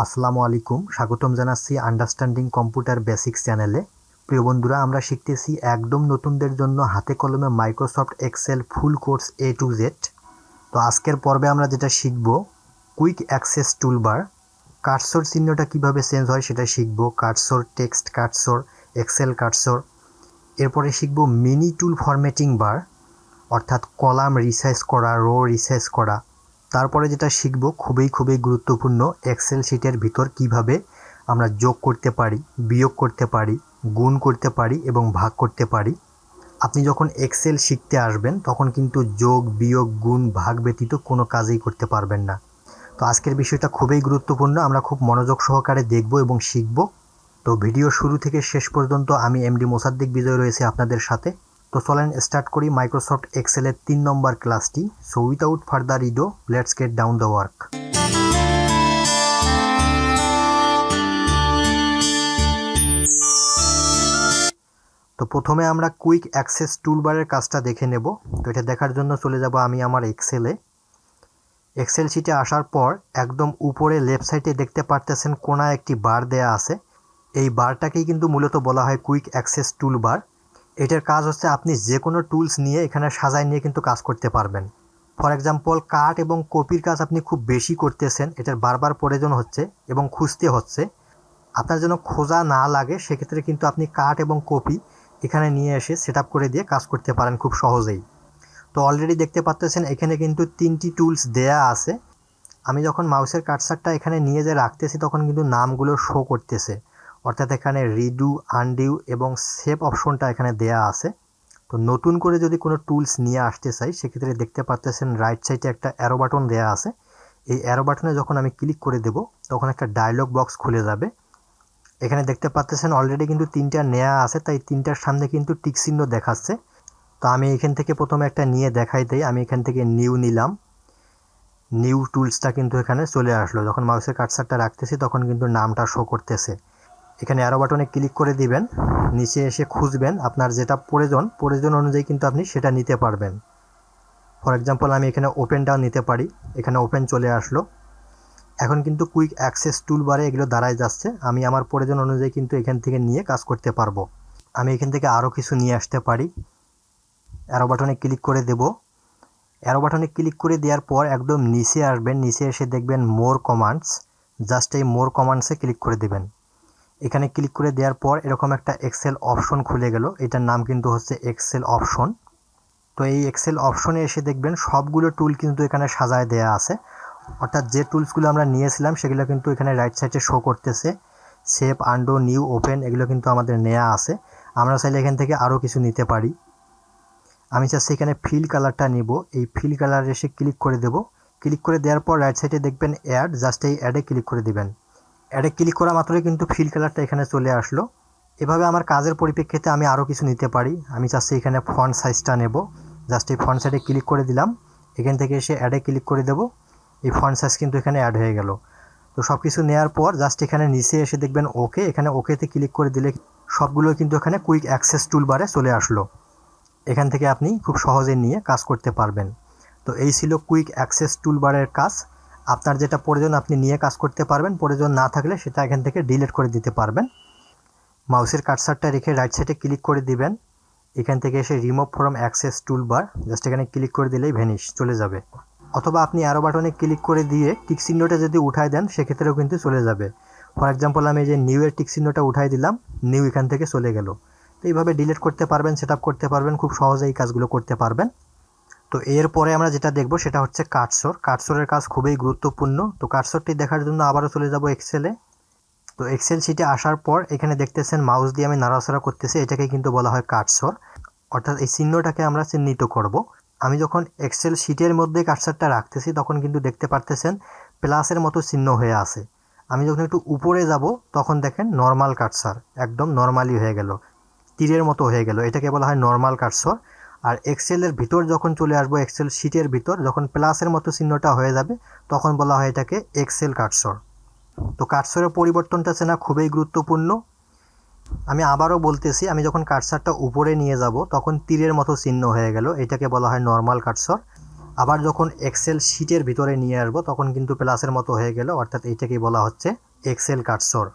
আসসালামু আলাইকুম, স্বাগতম জানাচ্ছি আন্ডারস্ট্যান্ডিং কম্পিউটার বেসিক্স চ্যানেলে। প্রিয় বন্ধুরা, আমরা শিখতেছি একদম নতুনদের জন্য হাতে কলমে Microsoft Excel full course A to Z। তো আজকের পর্বে আমরা যেটা শিখব, কুইক অ্যাক্সেস টুলবার, কার্সর চিহ্নটা কিভাবে চেঞ্জ হয় সেটা শিখব। Cursor, text cursor, Excel cursor. এরপরে শিখব মিনি টুল ফরম্যাটিং বার, অর্থাৎ কলাম রিসাইজ করা, রো রিসাইজ করা। তারপরে যেটা শিখব খুবই গুরুত্বপূর্ণ, এক্সেল শিটের ভিতর কিভাবে আমরা যোগ করতে পারি, বিয়োগ করতে পারি, গুণ করতে পারি এবং ভাগ করতে পারি। আপনি যখন এক্সেল শিখতে আসবেন তখন কিন্তু যোগ, বিয়োগ, গুণ, ভাগ ব্যতীত কোনো কাজই করতে পারবেন না। তো আজকের বিষয়টা খুবই গুরুত্বপূর্ণ, আমরা খুব মনোযোগ সহকারে দেখব এবং শিখব। তো ভিডিও শুরু থেকে শেষ পর্যন্ত আমি এমডি মোসাদ্দেক বিজয় রয়েছে আপনাদের সাথে। তো চলেন স্টার্ট করি মাইক্রোসফট এক্সেলের 3 নম্বর ক্লাসটি। So without further ado, let's get down the work. তো প্রথমে আমরা কুইক অ্যাক্সেস টুলবারের কাজটা দেখে নেব। তো এটা দেখার জন্য চলে যাব আমি আমার এক্সেলে। এক্সেল শিটে আসার পর একদম উপরে লেফট সাইডে দেখতে পারতেছেন কোনায় একটি বার দেয়া আছে। এই বারটাকেই কিন্তু মূলত বলা হয় কুইক অ্যাক্সেস টুলবার। এটার কাজ হচ্ছে আপনি যে কোনো টুলস নিয়ে এখানে সাজায় নিয়ে কিন্তু কাজ করতে পারবেন। ফর এক্সাম্পল, কাট এবং কপির কাজ আপনি খুব বেশি করতেছেন, এটার বারবার প্রয়োজন হচ্ছে এবং খুঁজতে হচ্ছে। আপনার যেন খোঁজা না লাগে সেক্ষেত্রে কিন্তু আপনি কাট এবং কপি এখানে নিয়ে এসে সেট আপ করে দিয়ে কাজ করতে পারেন খুব সহজেই। তো অলরেডি দেখতে পাচ্ছেন এখানে কিন্তু 3টি টুলস দেয়া আছে। আমি যখন মাউসের কার্সারটা এখানে নিয়ে যে রাখতেছি তখন কিন্তু নামগুলো শো করতেছে, অর্থাৎ এখানে রিডু, আনডিউ এবং সেভ অপশনটা এখানে দেয়া আছে। তো নতুন করে যদি কোনো টুলস নিয়ে আসতে চাই সেক্ষেত্রে দেখতে পাচ্ছেন রাইট সাইডে একটা অ্যারো বাটন দেয়া আছে। এই অ্যারো বাটনে যখন আমি ক্লিক করে দেব তখন একটা ডায়লগ বক্স খুলে যাবে। এখানে দেখতে পাচ্ছেন অলরেডি কিন্তু 3টা নেওয়া আছে, তাই 3টার সামনে কিন্তু টিক চিহ্ন দেখাচ্ছে। তো আমি এখান থেকে প্রথমে একটা নিয়ে দেখাই দেই। আমি এখান থেকে নিউ নিলাম, নিউ টুলসটা কিন্তু এখানে চলে আসলো। যখন মাউসের কার্সারটা রাখতেছি তখন কিন্তু নামটা শো করতেছে। এখানে অ্যারো বাটনে ক্লিক করে দিবেন, নিচে এসে খুঁজবেন আপনার যেটা প্রয়োজন অনুযায়ী কিন্তু আপনি সেটা নিতে পারবেন। ফর এক্সাম্পল, আমি এখানে ওপেনটা নিতে পারি, এখানে ওপেন চলে আসলো। এখন কিন্তু কুইক অ্যাক্সেস টুলবারে এগুলো দাঁড়ায় যাচ্ছে। আমি আমার প্রয়োজন অনুযায়ী কিন্তু এখান থেকে নিয়ে কাজ করতে পারবো। আমি এখান থেকে আরও কিছু নিয়ে আসতে পারি। অ্যারো বাটনে ক্লিক করে দেব। অ্যারো বাটনে ক্লিক করে দেওয়ার পর একদম নিচে আসবেন, নিচে এসে দেখবেন মোর কমান্ডস। জাস্ট এই মোর কমান্ডসে ক্লিক করে দেবেন। এখানে ক্লিক করে দেওয়ার পর এরকম একটা এক্সেল অপশন খুলে গেল। এটার নাম কিন্তু হচ্ছে এক্সেল অপশন। তো এই এক্সেল অপশনে এসে দেখবেন সবগুলো টুল কিন্তু এখানে সাজায় দেয়া আছে, অর্থাৎ যে টুলসগুলো আমরা নিয়েছিলাম সেগুলো কিন্তু এখানে রাইট সাইডে শো করতেছে। সেভ, আন্ডো, নিউ, ওপেন এগুলো কিন্তু আমাদের নেওয়া আছে। আমরা চাইলে এখান থেকে আরও কিছু নিতে পারি। আমি চাচ্ছি এখানে ফিল কালারটা নিব। এই ফিল কালার এসে ক্লিক করে দেব। ক্লিক করে দেওয়ার পর রাইট সাইডে দেখবেন অ্যাড, জাস্ট এই অ্যাডে ক্লিক করে দিবেন। অ্যাডে ক্লিক করা মাত্রই কিন্তু ফিল কালারটা এখানে চলে আসলো। এভাবে আমার কাজের পরিপ্রেক্ষিতে আমি আরও কিছু নিতে পারি। আমি চাচ্ছি এখানে ফন্ট সাইজটা নেব, জাস্ট এই ফন্ট সাইজে ক্লিক করে দিলাম। এখান থেকে এসে অ্যাডে ক্লিক করে দেব। এই ফন্ট সাইজ কিন্তু এখানে অ্যাড হয়ে গেল। তো সব কিছু নেওয়ার পর জাস্ট এখানে নিচে এসে দেখবেন ওকে, এখানে ওকেতে ক্লিক করে দিলে সবগুলো কিন্তু এখানে কুইক অ্যাক্সেস টুলবারে চলে আসলো। এখান থেকে আপনি খুব সহজে নিয়ে কাজ করতে পারবেন। তো এই ছিল কুইক অ্যাক্সেস টুলবারের কাজ। আপনার যেটা প্রয়োজন আপনি নিয়ে কাজ করতে পারবেন, প্রয়োজন না থাকলে সেটা এখান থেকে ডিলিট করে দিতে পারবেন। মাউসের কার্সারটা রেখে রাইট সাইডে ক্লিক করে দিবেন। এখান থেকে এসে remove from access toolbar, just এখানে ক্লিক করে দিলেই ভ্যানিশ চলে যাবে। অথবা আপনি অ্যারো বাটনে ক্লিক করে দিয়ে টিক চিহ্নটা যদি উঠায় দেন সেক্ষেত্রেও কিন্তু চলে যাবে। ফর এক্সাম্পল, আমি যে নিউ এর টিক চিহ্নটা উঠাই দিলাম, নিউ এখান থেকে চলে গেল। তো এইভাবে ডিলিট করতে পারবেন, সেট আপ করতে পারবেন, খুব সহজে এই কাজগুলো করতে পারবেন। তো এরপরে আমরা যেটা দেখব সেটা হচ্ছে কার্সর। কার্সরের কাজ খুবই গুরুত্বপূর্ণ। তো কার্সরটি দেখার জন্য আবারও চলে যাব এক্সেলে। তো এক্সেল শিটে আসার পর এখানে দেখতেছেন মাউস দিয়ে আমি নাড়াচাড়া করতেছি, এটাকে কিন্তু বলা হয় কার্সর, অর্থাৎ এই চিহ্নটাকে আমরা চিহ্নিত করব। আমি যখন এক্সেল শিটের মধ্যে কার্সরটা রাখতেছি তখন কিন্তু দেখতে পারতেছেন প্লাসের মতো চিহ্ন হয়ে আছে। আমি যখন একটু উপরে যাব তখন দেখেন নর্মাল কার্সর, একদম নর্মালি হয়ে গেল, তীরের মতো হয়ে গেল, এটাকে বলা হয় নর্মাল কার্সর। আর এক্সেলের ভিতর যখন চলে আসবো, এক্সেল শিটের ভিতর যখন প্লাসের মতো চিহ্নটা হয়ে যাবে তখন বলা হয় এটাকে এক্সেল কার্সর। তো কার্সরের পরিবর্তনটা চেনা খুবই গুরুত্বপূর্ণ। আমি আবারও বলতেছি, আমি যখন কার্সারটা উপরে নিয়ে যাব তখন তীরের মতো চিহ্ন হয়ে গেল, এটাকে বলা হয় নর্মাল কার্সর। আবার যখন এক্সেল শিটের ভিতরে নিয়ে আসবো তখন কিন্তু প্লাসের মতো হয়ে গেল, অর্থাৎ এইটাকেই বলা হচ্ছে এক্সেল কার্সর।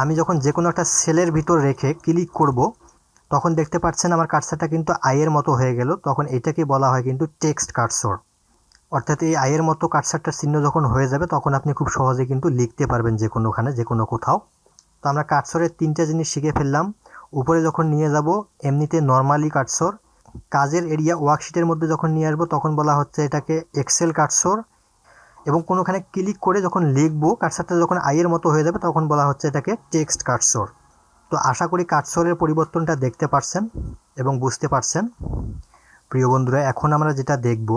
আমি যখন যে কোনো একটা সেলের ভিতর রেখে ক্লিক করব তখন দেখতে পাচ্ছেন আমার কার্সারটা কিন্তু আইয়ের মতো হয়ে গেল, তখন এটাকে বলা হয় কিন্তু টেক্সট কার্সর। অর্থাৎ এই আইয়ের মতো কার্সারটার চিহ্ন যখন হয়ে যাবে তখন আপনি খুব সহজে কিন্তু লিখতে পারবেন যে কোনোখানে যে কোনো কোথাও। তো আমরা কার্সরের 3টা জিনিস শিখে ফেললাম। উপরে যখন নিয়ে যাব এমনিতে নর্মালি কার্সর, কাজের এরিয়া ওয়ার্কশিটের মধ্যে যখন নিয়ে আসবো তখন বলা হচ্ছে এটাকে এক্সেল কার্সর, এবং কোনোখানে ক্লিক করে যখন লিখবো কার্সারটা যখন আইয়ের মতো হয়ে যাবে তখন বলা হচ্ছে এটাকে টেক্সট কার্সর। তো আশা করি কার্সরের পরিবর্তনটা দেখতে পারছেন এবং বুঝতে পারছেন। প্রিয় বন্ধুরা, এখন আমরা যেটা দেখব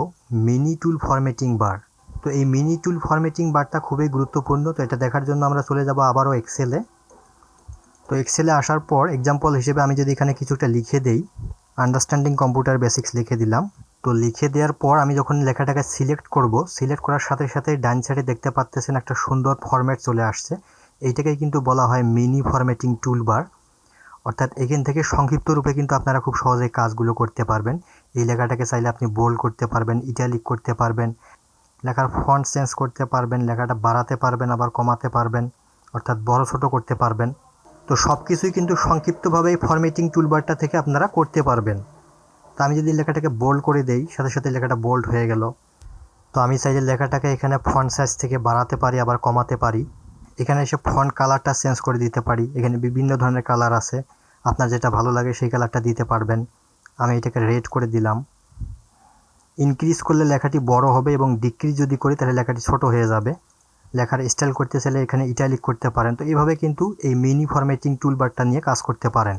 মিনি টুল ফরম্যাটিং বার। তো এই মিনি টুল ফরম্যাটিং বারটা খুবই গুরুত্বপূর্ণ। তো এটা দেখার জন্য আমরা চলে যাব আবারও এক্সেলে। তো এক্সেলে আসার পর এক্সাম্পল হিসেবে আমি যদি এখানে কিছুটা লিখে দেই, আন্ডারস্ট্যান্ডিং কম্পিউটার বেসিক্স লিখে দিলাম। তো লিখে দেওয়ার পর আমি যখন লেখাটাকে সিলেক্ট করব, সিলেক্ট করার সাথে সাথে ডান সাইডে দেখতে পাচ্ছেন একটা সুন্দর ফরম্যাট চলে আসছে। এইটাকেই কিন্তু বলা হয় মিনি ফরম্যাটিং টুল বার। অর্থাৎ এখান থেকে সংক্ষিপ্ত রূপে কিন্তু আপনারা খুব সহজেই কাজগুলো করতে পারবেন। এই লেখাটাকে চাইলে আপনি বোল্ড করতে পারবেন, ইটালিক করতে পারবেন, লেখার ফন্ট চেঞ্জ করতে পারবেন, লেখাটা বাড়াতে পারবেন আবার কমাতে পারবেন, অর্থাৎ বড় ছোট করতে পারবেন। তো সব কিছুই কিন্তু সংক্ষিপ্তভাবে এই ফরম্যাটিং টুলবারটা থেকে আপনারা করতে পারবেন। তো আমি যদি লেখাটাকে বোল্ড করে দেই সাথে সাথে লেখাটা বোল্ড হয়ে গেল। তো আমি চাইলে লেখাটাকে এখানে ফন্ট সাইজ থেকে বাড়াতে পারি আবার কমাতে পারি। এখানে এসে ফন্ট কালারটা চেঞ্জ করে দিতে পারি। এখানে বিভিন্ন ধরনের কালার আছে, আপনার যেটা ভালো লাগে সেই কালারটা দিতে পারবেন। আমি এটাকে রেড করে দিলাম। ইনক্রিজ করলে লেখাটি বড় হবে এবং ডিক্রিজ যদি করি তাহলে লেখাটি ছোট হয়ে যাবে। লেখার স্টাইল করতে চাইলে এখানে ইটালিক করতে পারেন। তো এইভাবে কিন্তু এই মিনি ফরম্যাটিং টুলবারটা নিয়ে কাজ করতে পারেন।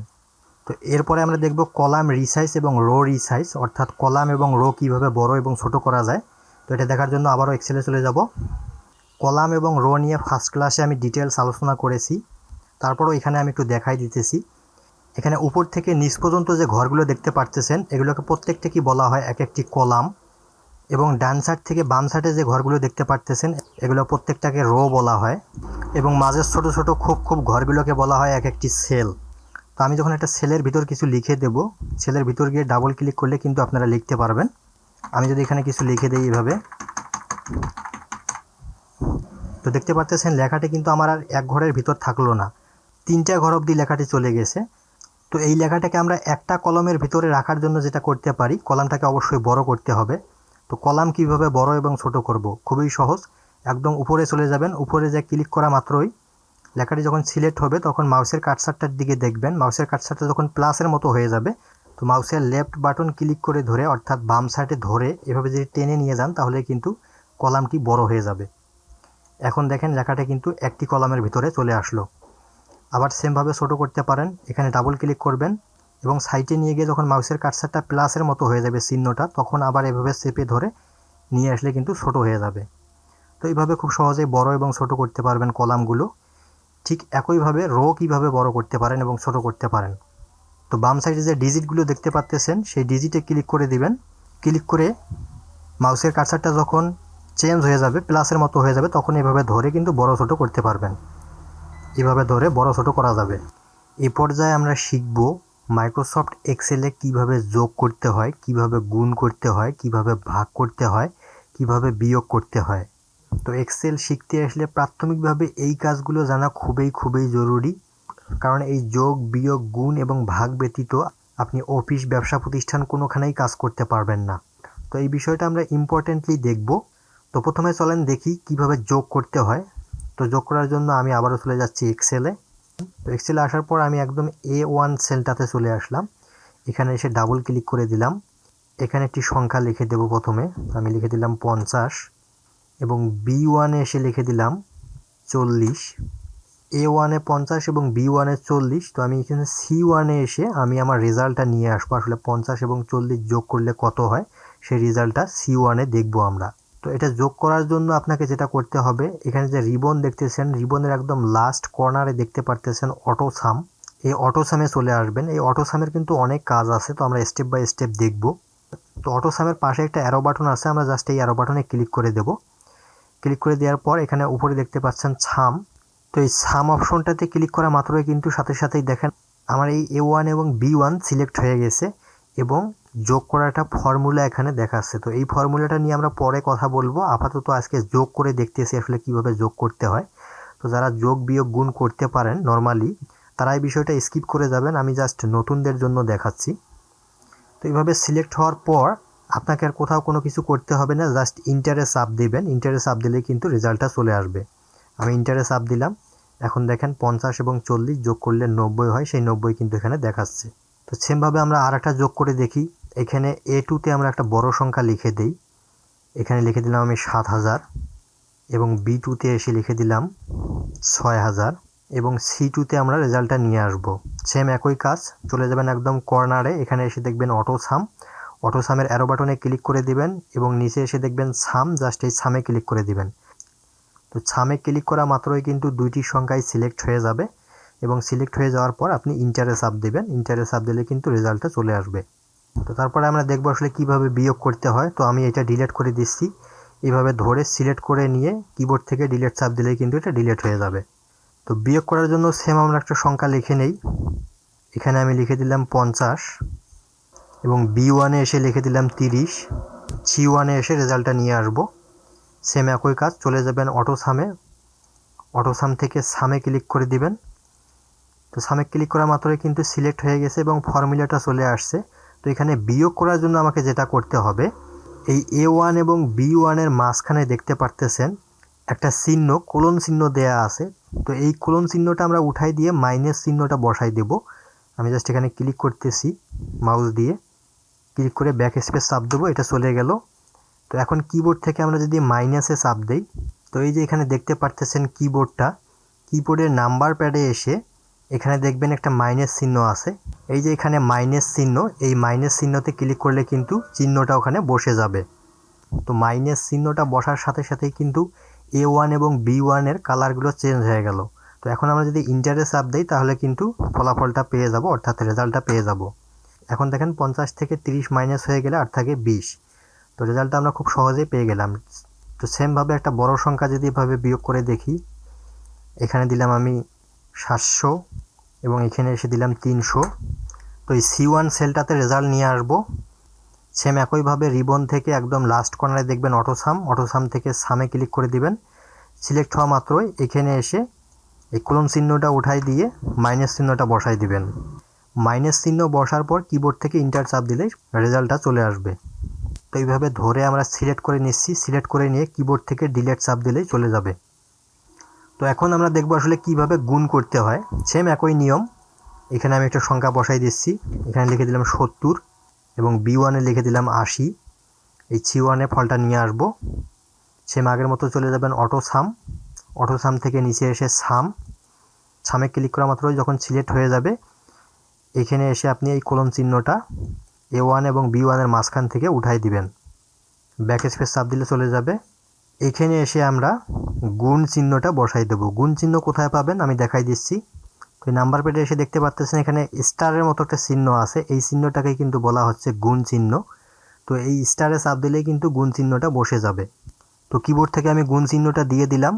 তো এরপরে আমরা দেখব কলাম রিসাইজ এবং রো রিসাইজ, অর্থাৎ কলাম এবং রো কীভাবে বড় এবং ছোট করা যায়। তো এটা দেখার জন্য আবারও এক্সেলে চলে যাব। কলাম এবং রো নিয়ে ফার্স্ট ক্লাসে আমি ডিটেলস আলোচনা করেছি, তারপরও এখানে আমি একটু দেখাই দিতেছি। এখানে উপর থেকে নিচ পর্যন্ত যে ঘরগুলো দেখতে পাচ্ছেন এগুলোকে প্রত্যেকটা বলা হয় এক একটি কলাম, এবং ডান সাইড থেকে বাম সাইডে যে ঘরগুলো দেখতে পাচ্ছেন এগুলো প্রত্যেকটাকে রো বলা হয়, এবং মাঝের ছোট ছোট খুব ঘরগুলোকে বলা হয় এক একটি সেল। তো আমি যখন একটা সেলের ভিতর কিছু লিখে দেব, সেলের ভিতর গিয়ে ডাবল ক্লিক করলে কিন্তু আপনারা লিখতে পারবেন। আমি যদি এখানে কিছু লিখে দিই এইভাবে, তো দেখতে পাচ্ছেন লেখাটি কিন্তু আমার আর এক ঘরের ভিতর থাকলো না, 3টা ঘর অবধি লেখাটি চলে গেছে। তো এই লেখাটাকে আমরা একটা কলমের ভিতরে রাখার জন্য যেটা করতে পারি, কলামটাকে অবশ্যই বড় করতে হবে। তো কলাম কিভাবে বড় এবং ছোট করব, খুবই সহজ। একদম উপরে চলে যাবেন, উপরে যে ক্লিক করা মাত্রই লেখাটি যখন সিলেক্ট হবে তখন মাউসের কার্সারটার দিকে দেখবেন। মাউসের কার্সারটা যখন প্লাসের মতো হয়ে যাবে তো মাউসের লেফট বাটন ক্লিক করে ধরে, অর্থাৎ বাম সাইডে ধরে এভাবে যদি টেনে নিয়ে যান তাহলে কিন্তু কলামটি বড় হয়ে যাবে। এখন দেখেন লেখাটা কিন্তু একটি কলামের ভিতরে চলে আসলো। আবার সেমভাবে ছোট করতে পারেন, এখানে ডাবল ক্লিক করবেন এবং সাইডে নিয়ে গিয়ে যখন মাউসের কার্সারটা প্লাসের মতো হয়ে যাবে চিহ্নটা, তখন আবার এভাবে চেপে ধরে নিয়ে আসলে কিন্তু ছোট হয়ে যাবে। তো এইভাবে খুব সহজেই বড় এবং ছোট করতে পারবেন কলামগুলো। ঠিক একইভাবে রো কীভাবে বড় করতে পারেন এবং ছোট করতে পারেন। তো বাম সাইডে যে ডিজিটগুলো দেখতে পাচ্ছেন সেই ডিজিটে ক্লিক করে দিবেন। ক্লিক করে মাউসের কার্সারটা যখন চেঞ্জ হয়ে যাবে, প্লাসের মতো হয়ে যাবে, তখন এভাবে ধরে কিন্তু বড় ছোট করতে পারবেন। এভাবে ধরে বড় ছোট করা যাবে। এই পর্যায়ে আমরা শিখব মাইক্রোসফট এক্সেলে কিভাবে যোগ করতে হয়, কিভাবে গুণ করতে হয়, কিভাবে ভাগ করতে হয়, কিভাবে বিয়োগ করতে হয়। তো এক্সেল শিখতে আসলে প্রাথমিকভাবে এই কাজগুলো জানা খুবই জরুরি, কারণ এই যোগ বিয়োগ গুণ এবং ভাগ ব্যতীত আপনি অফিস ব্যবসা প্রতিষ্ঠান কোনোখানেই কাজ করতে পারবেন না। তো এই বিষয়টা আমরা ইম্পর্টেন্টলি দেখব। তো প্রথমে চলেন দেখি কিভাবে যোগ করতে হয়। তো যোগ করার জন্য আমি আবারও চলে যাচ্ছি এক্সেলে। তো এক্সেলে আসার পর আমি একদম A1 সেলটাতে চলে আসলাম। এখানে এসে ডাবল ক্লিক করে দিলাম। এখানে একটি সংখ্যা লিখে দেব। প্রথমে আমি লিখে দিলাম 50 এবং B1-এ এসে লিখে দিলাম 40। A1-এ 50 এবং B1-এ 40। তো আমি এখানে C1-এ এসে আমি আমার রেজাল্টটা নিয়ে আসবো, আসলে 50 এবং 40 যোগ করলে কত হয় সেই রেজাল্টটা C1-এ দেখবো আমরা। তো এটা যোগ করার জন্য আপনাকে যেটা করতে হবে, এখানে যে রিবন দেখতেছেন, রিবনের একদম লাস্ট কর্নারে দেখতে পারতেছেন অটো সাম। এই অটো সামে চলে আসবেন। এই অটো সামের কিন্তু অনেক কাজ আছে, তো আমরা স্টেপ বাই স্টেপ দেখব। তো অটো সামের পাশে একটা অ্যারো বাটন আছে, আমরা জাস্ট এই অ্যারো বাটনে ক্লিক করে দেব। ক্লিক করে দেওয়ার পর এখানে উপরে দেখতে পাচ্ছেন সাম। তো এই সাম অপশনটাতে ক্লিক করা মাত্রই কিন্তু সাথে সাথেই দেখেন আমার এই A1 এবং B1 সিলেক্ট হয়ে গেছে, এবং যোগ করার একটা ফর্মুলা এখানে দেখাচ্ছে। তো এই ফর্মুলাটা নিয়ে আমরা পরে কথা বলবো, আপাতত আজকে যোগ করে দেখতেছি আসলে কিভাবে যোগ করতে হয়। তো যারা যোগ বিয়োগ গুণ করতে পারেন নর্মালি তারা এই বিষয়টা স্কিপ করে যাবেন, আমি জাস্ট নতুনদের জন্য দেখাচ্ছি। তো এইভাবে সিলেক্ট হওয়ার পর আপনাকে আর কোথাও কোনো কিছু করতে হবে না, জাস্ট ইন্টারে চাপ দিবেন। ইন্টারে চাপ দিলেই কিন্তু রেজাল্টটা চলে আসবে। আমি ইন্টারে চাপ দিলাম, এখন দেখেন 50 এবং 40 যোগ করলে 90 হয়, সেই 90 কিন্তু এখানে দেখাচ্ছে। তো সেমভাবে আমরা আর একটা যোগ করে দেখি। এখানে A2তে আমরা একটা বড় সংখ্যা লিখে দিই, এখানে লিখে দিলাম আমি 7000 এবং B2তে এসে লিখে দিলাম 6000 এবং C2তে আমরা রেজাল্টটা নিয়ে আসব। সেম একই কাজ, চলে যাবেন একদম কর্নারে, এখানে এসে দেখবেন অটো সামের অ্যারো বাটনে ক্লিক করে দিবেন এবং নিচে এসে দেখবেন সাম, জাস্ট এই সামে ক্লিক করে দিবেন। তো সামে ক্লিক করা মাত্রই কিন্তু দুইটি সংখ্যাই সিলেক্ট হয়ে যাবে এবং সিলেক্ট হয়ে যাওয়ার পর আপনি ইন্টারে চাপ দিবেন। ইন্টারে চাপ দিলে কিন্তু রেজাল্টটা চলে আসবে। তো তারপরে আমরা দেখবো আসলে কিভাবে বিয়োগ করতে হয়। তো আমি এটা ডিলিট করে দিচ্ছি, এইভাবে ধরে সিলেক্ট করে নিয়ে কিবোর্ড থেকে ডিলিট চাপ দিলেই কিন্তু এটা ডিলিট হয়ে যাবে। তো বিয়োগ করার জন্য সেম আমরা একটা সংখ্যা লিখে নেই, এখানে আমি লিখে দিলাম 50 এবং B1-এ এসে লিখে দিলাম 30, C1-এ এসে রেজাল্টটা নিয়ে আসবো। সেম একই কাজ, চলে যাবেন অটো সাম থেকে সামে ক্লিক করে দিবেন। তো সামে ক্লিক করা মাত্রই কিন্তু সিলেক্ট হয়ে গেছে এবং ফর্মুলাটা চলে আসছে। তো এখানে বিয়োগ করার জন্য আমাকে যেটা করতে হবে, এই A1 এবং B1-এর মাঝখানে দেখতে পারতেছেন একটা চিহ্ন, কোলন চিহ্ন দেয়া আছে। তো এই কোলন চিহ্নটা আমরা উঠাই দিয়ে মাইনাস চিহ্নটা বসাই দেব। আমি জাস্ট এখানে ক্লিক করতেছি, মাউস দিয়ে ক্লিক করে ব্যাক স্পেস চাপ দেবো, এটা চলে গেল। তো এখন কিবোর্ড থেকে আমরা যদি মাইনাসে চাপ দেই, তো এই যে এখানে দেখতে পারতেছেন কিবোর্ডের নাম্বার প্যাডে এসে এখানে দেখবেন একটা মাইনাস চিহ্ন আছে। এই যে এখানে মাইনাস চিহ্ন, এই মাইনাস চিহ্নতে ক্লিক করলে কিন্তু চিহ্নটা ওখানে বসে যাবে। তো মাইনাস চিহ্নটা বসার সাথে সাথেই কিন্তু A1 এবং B1-এর কালারগুলো চেঞ্জ হয়ে গেল। তো এখন আমরা যদি ইন্টারে চাপ দিই তাহলে কিন্তু ফলাফলটা পেয়ে যাব, অর্থাৎ রেজাল্টটা পেয়ে যাব। এখন দেখেন 50 থেকে 30 মাইনাস হয়ে গেলে আর থাকে 20। তো রেজাল্টটা আমরা খুব সহজেই পেয়ে গেলাম। তো সেমভাবে একটা বড় সংখ্যা যদি এভাবে বিয়োগ করে দেখি, এখানে দিলাম আমি 700 এবং এখানে এসে দিলাম 300। তো এই C1 সেলটাতে রেজাল্ট নিয়ে আসবো। সেম একইভাবে রিবন থেকে একদম লাস্ট কর্নারে দেখবেন অটো সাম থেকে সামে ক্লিক করে দিবেন। সিলেক্ট হওয়া মাত্রই এখানে এসে এই কোলন চিহ্নটা উঠাই দিয়ে মাইনাস চিহ্নটা বসাই দিবেন। মাইনাস চিহ্ন বসার পর কিবোর্ড থেকে ইন্টার চাপ দিলেই রেজাল্টটা চলে আসবে। তো এইভাবে ধরে আমরা সিলেক্ট করে নিচ্ছি, সিলেক্ট করে নিয়ে কিবোর্ড থেকে ডিলিট চাপ দিলেই চলে যাবে। তো এখন আমরা দেখব আসলে কিভাবে গুণ করতে হয়। সেম একই নিয়ম, এখানে আমি একটা সংখ্যা বসাই দিচ্ছি, এখানে লিখে দিলাম 70 এবং B1-এ লিখে দিলাম 80। এই C1-এ ফলটা নিয়ে আসবো। সেম আগের মতো চলে যাবেন অটো সাম থেকে নিচে এসে সামে ক্লিক করা মাত্রই যখন সিলেক্ট হয়ে যাবে এখানে এসে আপনি এই কোলন চিহ্নটা A1 এবং B1-এর মাঝখান থেকে উঠাই দিবেন, ব্যাক স্পেস চাপ দিলে চলে যাবে। এখানে এসে আমরা গুণ চিহ্নটা বসাই দেব। গুণ চিহ্ন কোথায় পাবেন আমি দেখাই দিচ্ছি। তো নাম্বার প্যাডে এসে দেখতে পাচ্ছেন এখানে স্টারের মতো একটা চিহ্ন আছে, এই চিহ্নটাকে কিন্তু বলা হচ্ছে গুণ চিহ্ন। তো এই স্টারে চাপ দিলেই কিন্তু গুণ চিহ্নটা বসে যাবে। তো কিবোর্ড থেকে আমি গুণ চিহ্নটা দিয়ে দিলাম।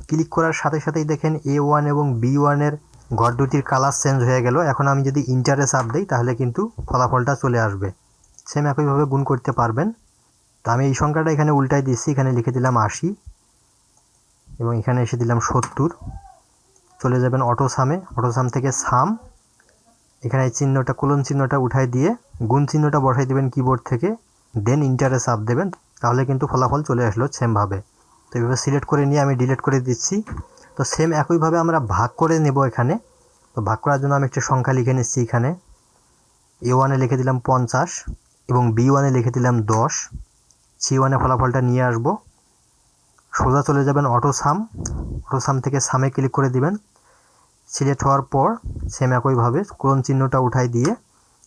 ক্লিক করার সাথে সাথেই দেখেন A1 এবং B1-এর ঘর দুটির কালার চেঞ্জ হয়ে গেল। এখন আমি যদি ইন্টারে চাপ দিই তাহলে কিন্তু ফলাফলটা চলে আসবে। সেম একইভাবে গুণ করতে পারবেন। তো আমি এই সংখ্যাটা এখানে উল্টাই দিচ্ছি, এখানে লিখে দিলাম 80 এবং এখানে এসে দিলাম 70। চলে যাবেন অটো সাম থেকে এখানে এই চিহ্নটা কোলন চিহ্নটা উঠাই দিয়ে গুণ চিহ্নটা বসাই দেবেন কিবোর্ড থেকে, দেন ইন্টারে চাপ দেবেন, তাহলে কিন্তু ফলাফল চলে আসলো সেমভাবে। তো এইভাবে সিলেক্ট করে নিয়ে আমি ডিলিট করে দিচ্ছি। তো সেম একইভাবে আমরা ভাগ করে নেব এখানে। তো ভাগ করার জন্য আমি একটা সংখ্যা লিখে নিচ্ছি, এখানে A1-এ লিখে দিলাম 50 এবং B1-এ লিখে দিলাম 10। C1-এ ফলাফলটা নিয়ে আসব। সোজা চলে যাবেন অটো সাম থেকে সামে ক্লিক করে দিবেন। সিলেক্ট হওয়ার পর সেম একইভাবে কোলন চিহ্নটা উঠাই দিয়ে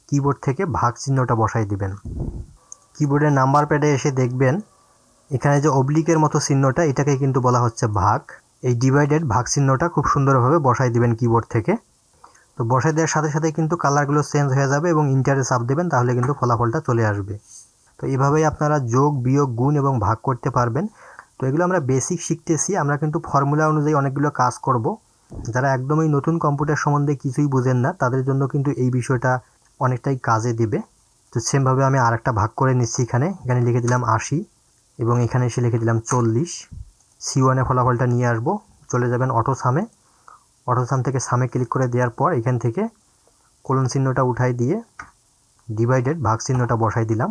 কিবোর্ড থেকে ভাগ চিহ্নটা বসাই দিবেন। কিবোর্ডের নাম্বার প্যাডে এসে দেখবেন এখানে যে অবলিকের মতো চিহ্নটা, এটাকে কিন্তু বলা হচ্ছে ভাগ। এই ডিভাইডেড ভাগ চিহ্নটা খুব সুন্দরভাবে বসাই দিবেন কিবোর্ড থেকে। তো বসাই দেওয়ার সাথে সাথে কিন্তু কালারগুলো চেঞ্জ হয়ে যাবে এবং ইন্টারে চাপ দেবেন, তাহলে কিন্তু ফলাফলটা চলে আসবে। তো এইভাবেই আপনারা যোগ বিয়োগ গুণ এবং ভাগ করতে পারবেন। তো এগুলো আমরা বেসিক শিখতেছি, আমরা কিন্তু ফর্মুলা অনুযায়ী অনেকগুলো কাজ করব। যারা একদমই নতুন কম্পিউটার সম্বন্ধে কিছুই বুঝেন না তাদের জন্য কিন্তু এই বিষয়টা অনেকটাই কাজে দিবে। তো সেমভাবে আমি আরেকটা ভাগ করে নিচ্ছি। এখানে লিখে দিলাম 80 এবং এখানে এসে লিখে দিলাম 40। C1-এ ফলাফলটা নিয়ে আসবো। চলে যাবেন অটো সামে। অটো সাম থেকে সামে ক্লিক করে দেওয়ার পর এখান থেকে কোলন চিহ্নটা উঠাই দিয়ে ডিভাইডেড ভাগ চিহ্নটা বসাই দিলাম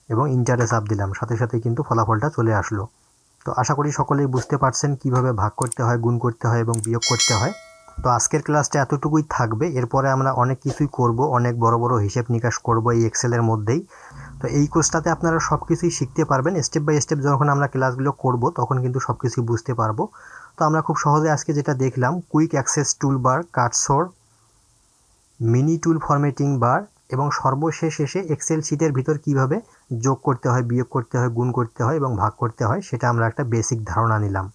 এবং ইন্টারে চাপ দিলাম। সাথে সাথে কিন্তু ফলাফলটা চলে আসলো। তো আশা করি সকলেই বুঝতে পারছেন কিভাবে ভাগ করতে হয়, গুণ করতে হয় এবং বিয়োগ করতে হয়। তো আজকের ক্লাসটা এতটুকুই থাকবে। এরপরে আমরা অনেক কিছুই করব, অনেক বড় বড় হিসেব নিকাশ করব এই এক্সেলের মধ্যেই। তো এই কোর্সটাতে আপনারা সব কিছুই শিখতে পারবেন। স্টেপ বাই স্টেপ যখন আমরা ক্লাসগুলো করব তখন কিন্তু সব কিছুই বুঝতে পারবো। তো আমরা খুব সহজে আজকে যেটা দেখলাম, quick access toolbar, কাটসোর, mini tool formatting বার এবং সর্বশেষ এসে এক্সেল শিটের ভিতর কিভাবে যোগ করতে হয়, বিয়োগ করতে হয়, গুণ করতে হয় এবং ভাগ করতে হয় সেটা আমরা একটা বেসিক ধারণা নিলাম।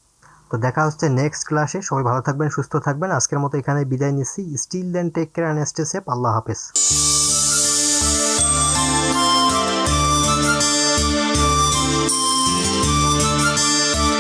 তো দেখা হচ্ছে নেক্সট ক্লাসে। সবাই ভালো থাকবেন, সুস্থ থাকবেন। আজকের মতো এখানে বিদায় নিচ্ছি। Still then take care and stay safe. আল্লাহ হাফেজ।